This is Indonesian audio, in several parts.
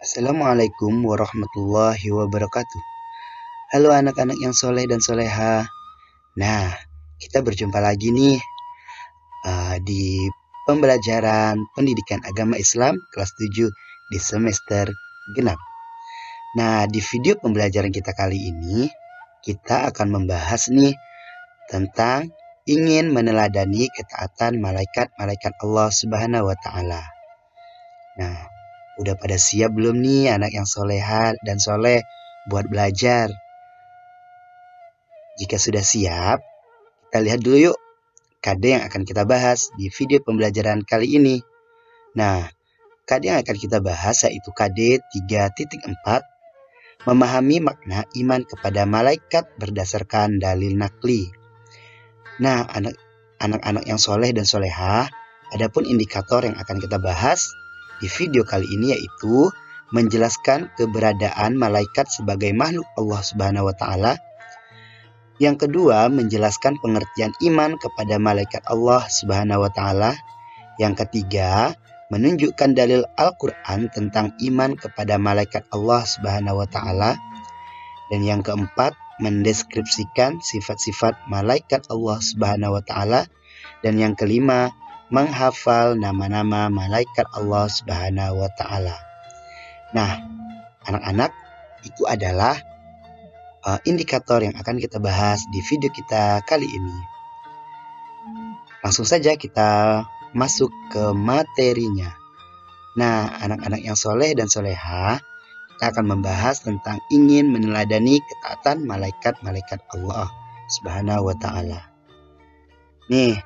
Assalamualaikum warahmatullahi wabarakatuh. Halo anak-anak yang soleh dan soleha. Nah, kita berjumpa lagi nih di pembelajaran pendidikan agama Islam kelas 7 di semester genap. Nah, di video pembelajaran kita kali ini, kita akan membahas nih tentang ingin meneladani ketaatan malaikat-malaikat Allah Subhanahu wa Ta'ala. Nah, udah pada siap belum nih anak yang soleha dan soleh buat belajar? Jika sudah siap, kita lihat dulu yuk KD yang akan kita bahas di video pembelajaran kali ini. Nah, KD yang akan kita bahas yaitu KD 3.4, memahami makna iman kepada malaikat berdasarkan dalil nakli. Nah, anak-anak yang soleh dan soleha, adapun indikator yang akan kita bahas di video kali ini yaitu menjelaskan keberadaan malaikat sebagai makhluk Allah Subhanahu wa Ta'ala. Yang kedua, menjelaskan pengertian iman kepada malaikat Allah Subhanahu wa Ta'ala. Yang ketiga, menunjukkan dalil Al-Quran tentang iman kepada malaikat Allah Subhanahu wa Ta'ala. Dan yang keempat, mendeskripsikan sifat-sifat malaikat Allah Subhanahu wa Ta'ala. Dan yang kelima, menghafal nama-nama malaikat Allah Subhanahu wa Ta'ala. Nah, anak-anak, itu adalah indikator yang akan kita bahas di video kita kali ini. Langsung saja kita masuk ke materinya. Nah, anak-anak yang soleh dan soleha, kita akan membahas tentang ingin meneladani ketaatan malaikat-malaikat Allah Subhanahu wa Ta'ala. Nih,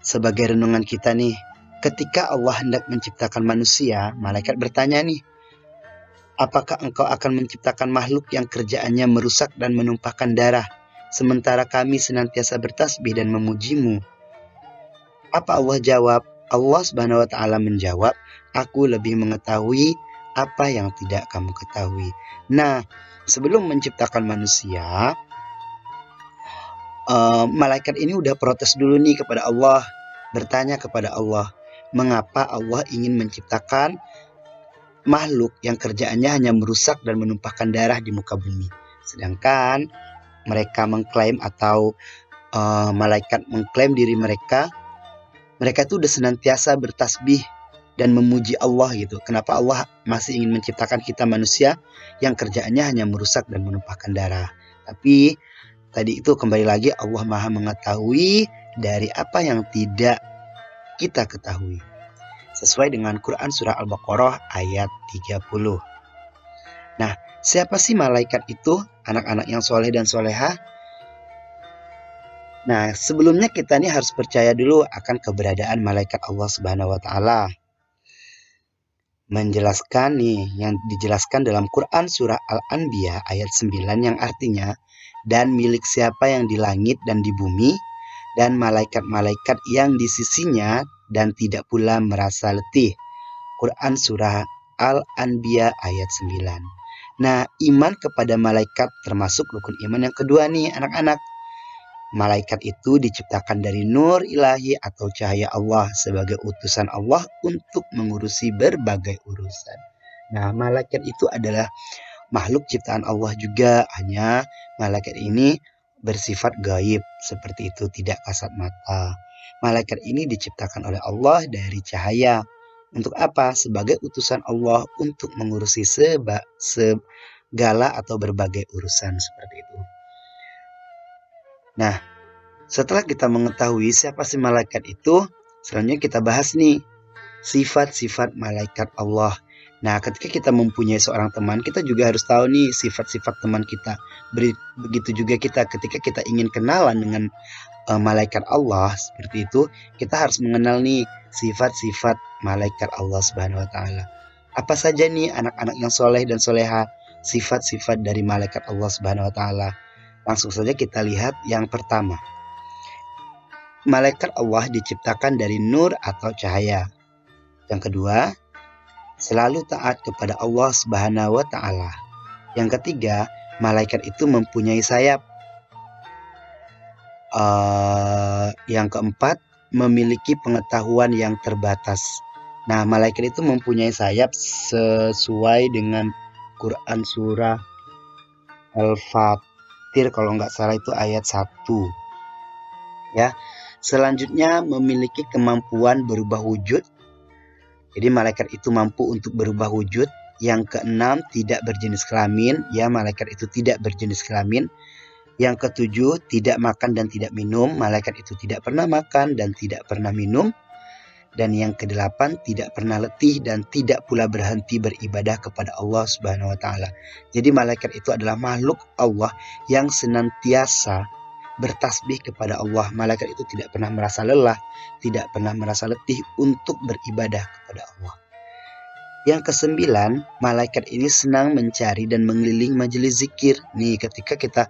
sebagai renungan kita nih, ketika Allah hendak menciptakan manusia, malaikat bertanya nih, apakah engkau akan menciptakan makhluk yang kerjaannya merusak dan menumpahkan darah, sementara kami senantiasa bertasbih dan memujimu? Apa Allah jawab? Allah Subhanahu wa Ta'ala menjawab, aku lebih mengetahui apa yang tidak kamu ketahui. Nah, sebelum menciptakan manusia, malaikat ini udah protes dulu nih kepada Allah, bertanya kepada Allah, mengapa Allah ingin menciptakan makhluk yang kerjaannya hanya merusak dan menumpahkan darah di muka bumi. Sedangkan mereka mengklaim atau malaikat mengklaim diri mereka itu udah senantiasa bertasbih dan memuji Allah gitu. Kenapa Allah masih ingin menciptakan kita manusia yang kerjaannya hanya merusak dan menumpahkan darah? Tapi tadi itu kembali lagi Allah Maha mengetahui dari apa yang tidak kita ketahui. Sesuai dengan Quran Surah Al-Baqarah ayat 30. Nah, siapa sih malaikat itu, anak-anak yang soleh dan soleha? Nah, sebelumnya kita nih harus percaya dulu akan keberadaan malaikat Allah Subhanahu wa Ta'ala. Menjelaskan nih, yang dijelaskan dalam Quran Surah Al-Anbiya ayat 9 yang artinya, dan milik siapa yang di langit dan di bumi, dan malaikat-malaikat yang di sisinya, dan tidak pula merasa letih. Quran Surah Al-Anbiya ayat 9. Nah, iman kepada malaikat termasuk rukun iman yang kedua nih anak-anak. Malaikat itu diciptakan dari nur ilahi atau cahaya Allah sebagai utusan Allah untuk mengurusi berbagai urusan. Nah, malaikat itu adalah makhluk ciptaan Allah juga, hanya malaikat ini bersifat gaib, seperti itu, tidak kasat mata. Malaikat ini diciptakan oleh Allah dari cahaya. Untuk apa? Sebagai utusan Allah untuk mengurusi segala atau berbagai urusan seperti itu. Nah, setelah kita mengetahui siapa sih malaikat itu, selanjutnya kita bahas nih sifat-sifat malaikat Allah. Nah, ketika kita mempunyai seorang teman, kita juga harus tahu nih sifat-sifat teman kita. Begitu juga kita ketika kita ingin kenalan dengan malaikat Allah seperti itu, kita harus mengenal nih sifat-sifat malaikat Allah Subhanahu wa Ta'ala. Apa saja nih anak-anak yang soleh dan soleha sifat-sifat dari malaikat Allah Subhanahu wa Ta'ala? Langsung saja kita lihat yang pertama. Malaikat Allah diciptakan dari nur atau cahaya. Yang kedua, selalu taat kepada Allah Subhanahu wa Ta'ala. Yang ketiga, malaikat itu mempunyai sayap. Yang keempat, memiliki pengetahuan yang terbatas. Nah, malaikat itu mempunyai sayap sesuai dengan Quran surah Al-Fatir kalau nggak salah itu ayat 1. Ya. Selanjutnya memiliki kemampuan berubah wujud. Jadi malaikat itu mampu untuk berubah wujud. Yang keenam, tidak berjenis kelamin. Ya, malaikat itu tidak berjenis kelamin. Yang ketujuh, tidak makan dan tidak minum. Malaikat itu tidak pernah makan dan tidak pernah minum. Dan yang kedelapan, tidak pernah letih dan tidak pula berhenti beribadah kepada Allah Subhanahu wa taala. Jadi malaikat itu adalah makhluk Allah yang senantiasa bertasbih kepada Allah. Malaikat itu tidak pernah merasa lelah, tidak pernah merasa letih untuk beribadah kepada Allah. Yang kesembilan, malaikat ini senang mencari dan mengeliling majelis zikir. Nih, ketika kita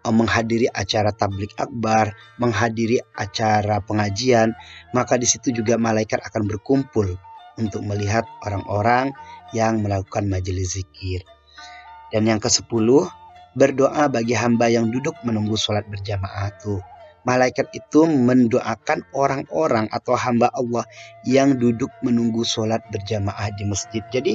menghadiri acara tablik akbar, menghadiri acara pengajian, maka di situ juga malaikat akan berkumpul untuk melihat orang-orang yang melakukan majelis zikir. Dan yang ke-10, berdoa bagi hamba yang duduk menunggu sholat berjamaah tuh. Malaikat itu mendoakan orang-orang atau hamba Allah yang duduk menunggu sholat berjamaah di masjid. Jadi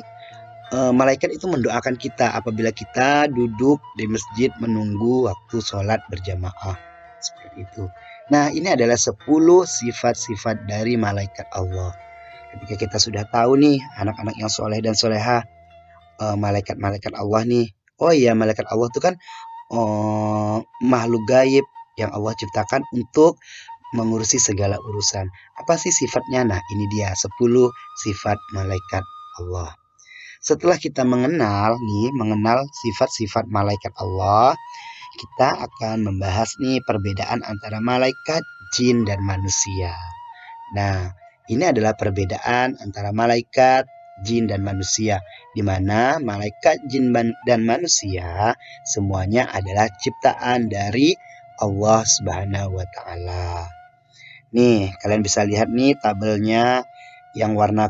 malaikat itu mendoakan kita apabila kita duduk di masjid menunggu waktu sholat berjamaah. Seperti itu. Nah, ini adalah 10 sifat-sifat dari malaikat Allah. Ketika kita sudah tahu nih, anak-anak yang soleh dan soleha, malaikat-malaikat Allah nih. Oh iya, malaikat Allah itu kan makhluk gaib yang Allah ciptakan untuk mengurusi segala urusan. Apa sih sifatnya? Nah, ini dia 10 sifat malaikat Allah. Setelah kita mengenal sifat-sifat malaikat Allah, kita akan membahas nih perbedaan antara malaikat, jin, dan manusia. Nah, ini adalah perbedaan antara malaikat, jin, dan manusia, di mana malaikat, jin, dan manusia semuanya adalah ciptaan dari Allah Subhanahu wa taala. Nih, kalian bisa lihat nih tabelnya yang warna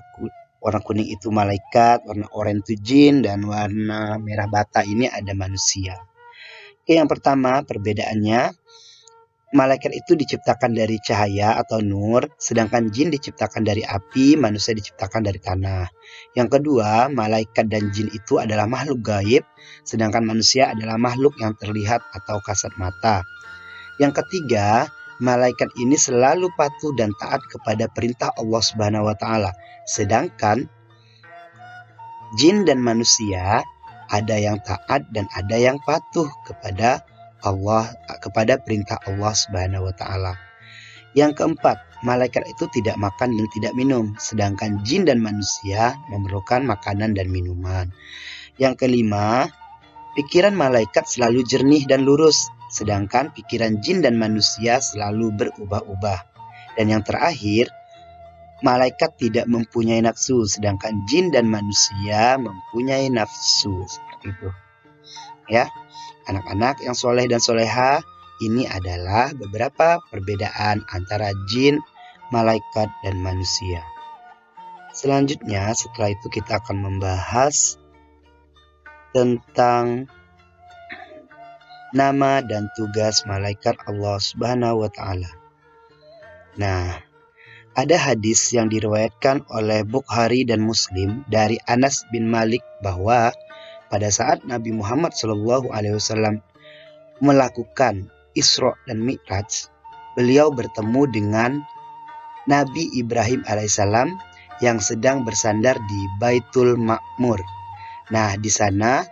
kuning itu malaikat, warna oranye itu jin, dan warna merah bata ini ada manusia. Oke, yang pertama perbedaannya, malaikat itu diciptakan dari cahaya atau nur, sedangkan jin diciptakan dari api, manusia diciptakan dari tanah. Yang kedua, malaikat dan jin itu adalah makhluk gaib, sedangkan manusia adalah makhluk yang terlihat atau kasat mata. Yang ketiga, malaikat ini selalu patuh dan taat kepada perintah Allah Subhanahu wa taala. Sedangkan jin dan manusia ada yang taat dan ada yang patuh kepada Allah, kepada perintah Allah Subhanahu wa taala. Yang keempat, malaikat itu tidak makan dan tidak minum, sedangkan jin dan manusia memerlukan makanan dan minuman. Yang kelima, pikiran malaikat selalu jernih dan lurus, sedangkan pikiran jin dan manusia selalu berubah-ubah. Dan yang terakhir, malaikat tidak mempunyai nafsu, sedangkan jin dan manusia mempunyai nafsu. Seperti itu. Ya, anak-anak yang soleh dan soleha, ini adalah beberapa perbedaan antara jin, malaikat, dan manusia. Selanjutnya, setelah itu kita akan membahas tentang nama dan tugas malaikat Allah Subhanahu wa taala. Nah, ada hadis yang diriwayatkan oleh Bukhari dan Muslim dari Anas bin Malik bahwa pada saat Nabi Muhammad SAW melakukan Isra dan Mi'raj, beliau bertemu dengan Nabi Ibrahim alaihissalam yang sedang bersandar di Baitul Ma'mur. Nah, di sana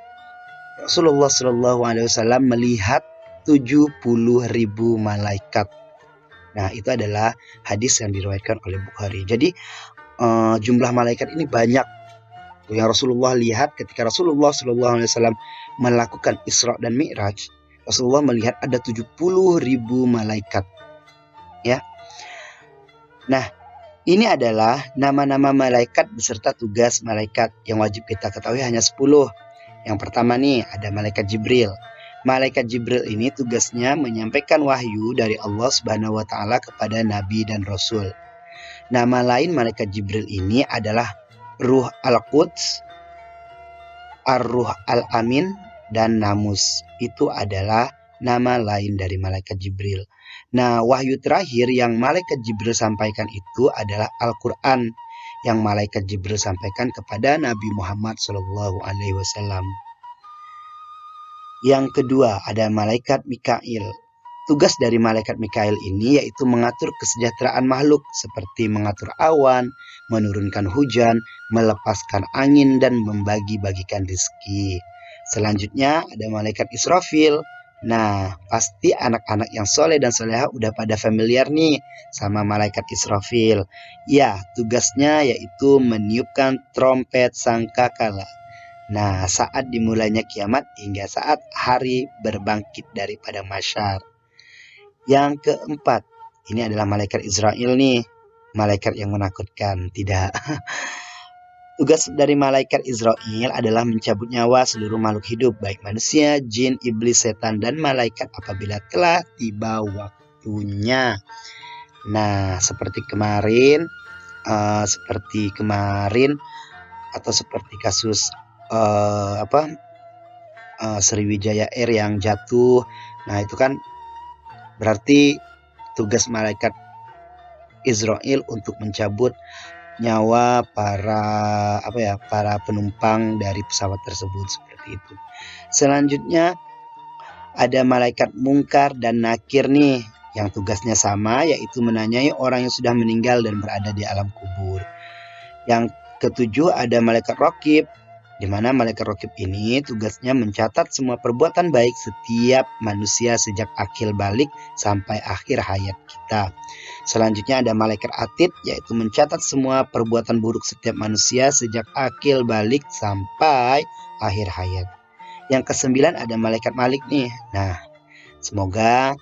Rasulullah SAW melihat 70.000 malaikat. Nah, itu adalah hadis yang diriwayatkan oleh Bukhari. Jadi jumlah malaikat ini banyak yang Rasulullah lihat ketika Rasulullah SAW melakukan Isra dan Mi'raj. Rasulullah melihat ada 70.000 malaikat. Ya. Nah, ini adalah nama-nama malaikat beserta tugas malaikat yang wajib kita ketahui hanya 10. Yang pertama nih ada malaikat Jibril. Malaikat Jibril ini tugasnya menyampaikan wahyu dari Allah Subhanahu wa taala kepada nabi dan rasul. Nama lain malaikat Jibril ini adalah Ruh Al-Quds, Ar-Ruh Al-Amin, dan Namus. Itu adalah nama lain dari malaikat Jibril. Nah, wahyu terakhir yang malaikat Jibril sampaikan itu adalah Al-Quran yang malaikat Jibril sampaikan kepada Nabi Muhammad SAW. Yang kedua, ada malaikat Mikail. Tugas dari malaikat Mikail ini yaitu mengatur kesejahteraan makhluk seperti mengatur awan, menurunkan hujan, melepaskan angin, dan membagi-bagikan rezeki. Selanjutnya ada malaikat Israfil. Nah, pasti anak-anak yang soleh dan soleha udah pada familiar nih sama malaikat Israfil. Ya, tugasnya yaitu meniupkan trompet sangkakala. Nah, saat dimulainya kiamat hingga saat hari berbangkit daripada mahsyar. Yang keempat, ini adalah malaikat Israel nih, malaikat yang menakutkan. Tidak. Tugas dari malaikat Israel adalah mencabut nyawa seluruh makhluk hidup, baik manusia, jin, iblis, setan, dan malaikat apabila telah tiba waktunya. Nah, seperti kemarin atau seperti kasus Sriwijaya Air yang jatuh. Nah, itu kan berarti tugas malaikat Israel untuk mencabut nyawa para penumpang dari pesawat tersebut, seperti itu. Selanjutnya ada malaikat Mungkar dan Nakir nih, yang tugasnya sama, yaitu menanyai orang yang sudah meninggal dan berada di alam kubur. Yang ketujuh ada malaikat Raqib, di mana malaikat Raqib ini tugasnya mencatat semua perbuatan baik setiap manusia sejak akil balik sampai akhir hayat kita. Selanjutnya ada malaikat Atid, yaitu mencatat semua perbuatan buruk setiap manusia sejak akil balik sampai akhir hayat. Yang kesembilan ada malaikat Malik nih. Nah, semoga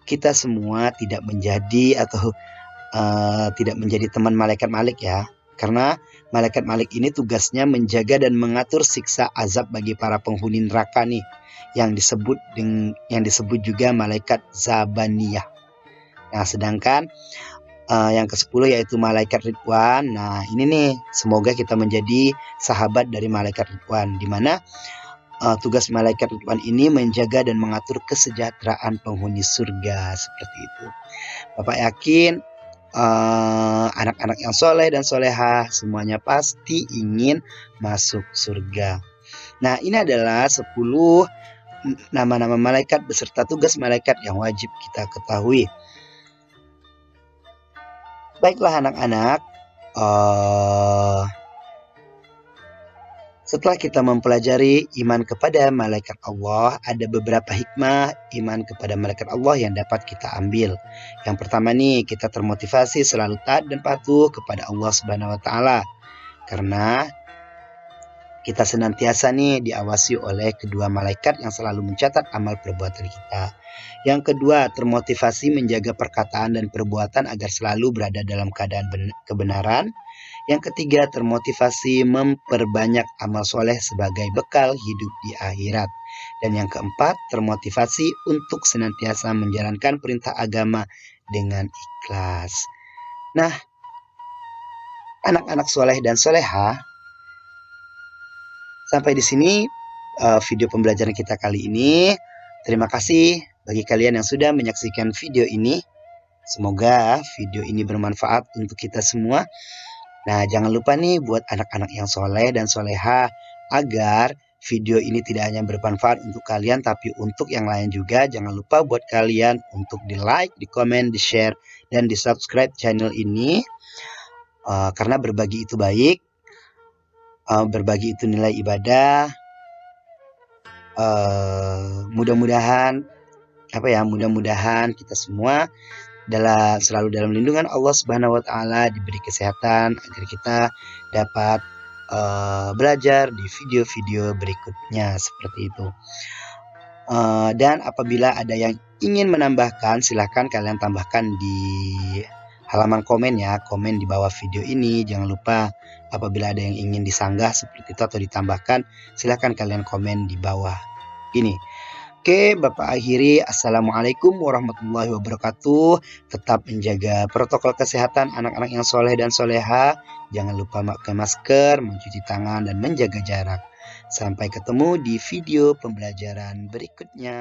kita semua tidak menjadi teman malaikat Malik ya. Karena malaikat Malik ini tugasnya menjaga dan mengatur siksa azab bagi para penghuni neraka nih, yang disebut juga malaikat Zabaniyah. Nah, sedangkan yang ke-10 yaitu malaikat Ridwan. Nah, ini nih, semoga kita menjadi sahabat dari malaikat Ridwan, di mana tugas malaikat Ridwan ini menjaga dan mengatur kesejahteraan penghuni surga, seperti itu. Bapak yakin anak-anak yang soleh dan soleha semuanya pasti ingin masuk surga. Nah, ini adalah 10 nama-nama malaikat beserta tugas malaikat yang wajib kita ketahui. Baiklah anak-anak, setelah kita mempelajari iman kepada malaikat Allah, ada beberapa hikmah iman kepada malaikat Allah yang dapat kita ambil. Yang pertama nih, kita termotivasi selalu taat dan patuh kepada Allah Subhanahu wa taala. Karena kita senantiasa nih diawasi oleh kedua malaikat yang selalu mencatat amal perbuatan kita. Yang kedua, termotivasi menjaga perkataan dan perbuatan agar selalu berada dalam keadaan kebenaran. Yang ketiga, termotivasi memperbanyak amal soleh sebagai bekal hidup di akhirat. Dan yang keempat, termotivasi untuk senantiasa menjalankan perintah agama dengan ikhlas. Nah, anak-anak soleh dan soleha, sampai di sini video pembelajaran kita kali ini. Terima kasih bagi kalian yang sudah menyaksikan video ini. Semoga video ini bermanfaat untuk kita semua. Nah, jangan lupa nih buat anak-anak yang soleh dan soleha, agar video ini tidak hanya bermanfaat untuk kalian, tapi untuk yang lain juga. Jangan lupa buat kalian untuk di like, di komen, di share, dan di subscribe channel ini. Karena berbagi itu baik, berbagi itu nilai ibadah. Mudah-mudahan kita semua selalu dalam lindungan Allah Subhanahu wa taala, diberi kesehatan agar kita dapat belajar di video-video berikutnya, seperti itu. Dan apabila ada yang ingin menambahkan, silahkan kalian tambahkan di halaman komen ya, komen di bawah video ini. Jangan lupa apabila ada yang ingin disanggah seperti itu atau ditambahkan, silahkan kalian komen di bawah ini. Oke, Bapak akhiri. Assalamualaikum warahmatullahi wabarakatuh. Tetap menjaga protokol kesehatan anak-anak yang soleh dan soleha. Jangan lupa memakai masker, mencuci tangan, dan menjaga jarak. Sampai ketemu di video pembelajaran berikutnya.